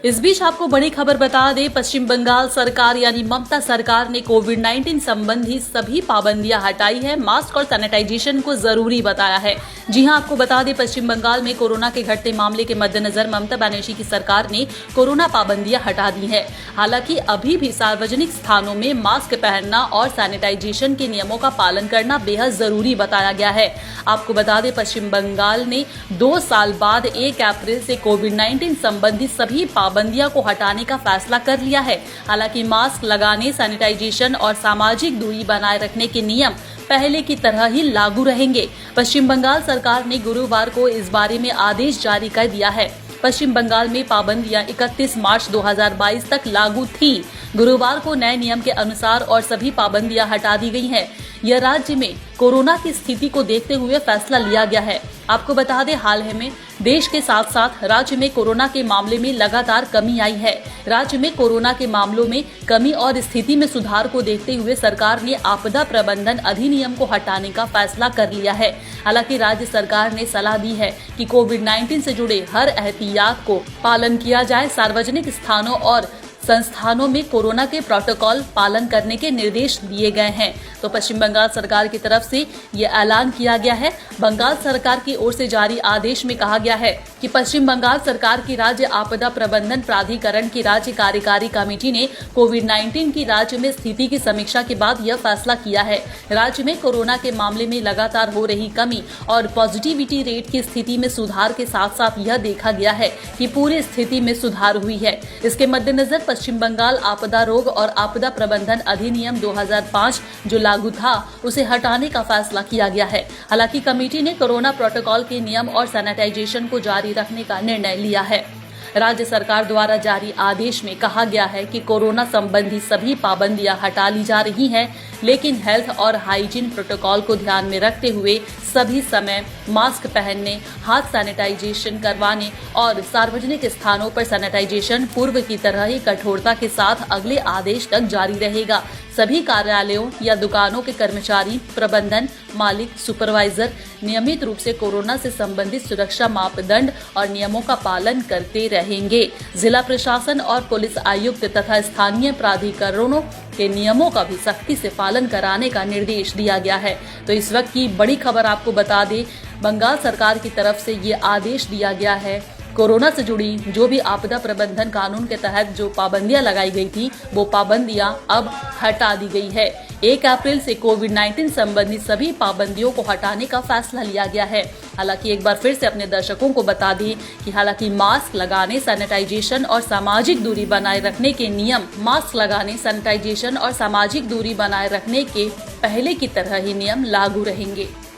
इस बीच आपको बड़ी खबर बता दें, पश्चिम बंगाल सरकार यानी ममता सरकार ने कोविड-19 संबंधी सभी पाबंदियां हटाई है। मास्क और सैनिटाइजेशन को जरूरी बताया है। जी हां, आपको बता दें, पश्चिम बंगाल में कोरोना के घटते मामले के मद्देनजर ममता बनर्जी की सरकार ने कोरोना पाबंदियां हटा दी है। हालांकि अभी भी सार्वजनिक स्थानों में मास्क पहनना और सैनिटाइजेशन के नियमों का पालन करना बेहद जरूरी बताया गया है। आपको बता दें, पश्चिम बंगाल ने 2 साल बाद 1 अप्रैल से कोविड-19 संबंधी सभी पाबंदियों को हटाने का फैसला कर लिया है। हालांकि मास्क लगाने, सैनिटाइजेशन और सामाजिक दूरी बनाए रखने के नियम पहले की तरह ही लागू रहेंगे। पश्चिम बंगाल सरकार ने गुरुवार को इस बारे में आदेश जारी कर दिया है। पश्चिम बंगाल में पाबंदियां 31 मार्च 2022 तक लागू थी। गुरुवार को नए नियम के अनुसार और सभी पाबंदियां हटा दी गई हैं। यह राज्य में कोरोना की स्थिति को देखते हुए फैसला लिया गया है। आपको बता दें, हाल ही में देश के साथ साथ राज्य में कोरोना के मामले में लगातार कमी आई है। राज्य में कोरोना के मामलों में कमी और स्थिति में सुधार को देखते हुए सरकार ने आपदा प्रबंधन अधिनियम को हटाने का फैसला कर लिया है। हालांकि राज्य सरकार ने सलाह दी है कि कोविड-19 से जुड़े हर एहतियात को पालन किया जाए। सार्वजनिक स्थानों और संस्थानों में कोरोना के प्रोटोकॉल पालन करने के निर्देश दिए गए हैं। तो पश्चिम बंगाल सरकार की तरफ से ये ऐलान किया गया है। बंगाल सरकार की ओर से जारी आदेश में कहा गया है कि पश्चिम बंगाल सरकार की राज्य आपदा प्रबंधन प्राधिकरण की राज्य कार्यकारी कमेटी ने कोविड-19 की राज्य में स्थिति की समीक्षा के बाद यह फैसला किया है। राज्य में कोरोना के मामले में लगातार हो रही कमी और पॉजिटिविटी रेट की स्थिति में सुधार के साथ साथ यह देखा गया है कि पूरी स्थिति में सुधार हुई है। इसके मद्देनजर पश्चिम बंगाल आपदा रोग और आपदा प्रबंधन अधिनियम 2005 जो लागू था, उसे हटाने का फैसला किया गया है। हालांकि कमेटी ने कोरोना प्रोटोकॉल के नियम और सैनिटाइजेशन को जारी रखने का निर्णय लिया है। राज्य सरकार द्वारा जारी आदेश में कहा गया है कि कोरोना संबंधी सभी पाबंदियां हटा ली जा रही हैं, लेकिन हेल्थ और हाइजीन प्रोटोकॉल को ध्यान में रखते हुए सभी समय मास्क पहनने, हाथ सैनिटाइजेशन करवाने और सार्वजनिक स्थानों पर सैनिटाइजेशन पूर्व की तरह ही कठोरता के साथ अगले आदेश तक जारी रहेगा। सभी कार्यालयों या दुकानों के कर्मचारी, प्रबंधन, मालिक, सुपरवाइजर नियमित रूप से कोरोना से संबंधित सुरक्षा मापदंड और नियमों का पालन करते रहेंगे। जिला प्रशासन और पुलिस आयुक्त तथा स्थानीय प्राधिकरणों के नियमों का भी सख्ती से पालन कराने का निर्देश दिया गया है। तो इस वक्त की बड़ी खबर आपको बता दें, बंगाल सरकार की तरफ से ये आदेश दिया गया है। कोरोना से जुड़ी जो भी आपदा प्रबंधन कानून के तहत जो पाबंदियां लगाई गई थी, वो पाबंदियां अब हटा दी गई है। 1 अप्रैल से कोविड-19 संबंधी सभी पाबंदियों को हटाने का फैसला लिया गया है। हालांकि एक बार फिर से अपने दर्शकों को बता दें कि हालांकि मास्क लगाने, सैनिटाइजेशन और सामाजिक दूरी बनाए रखने के नियम पहले की तरह ही नियम लागू रहेंगे।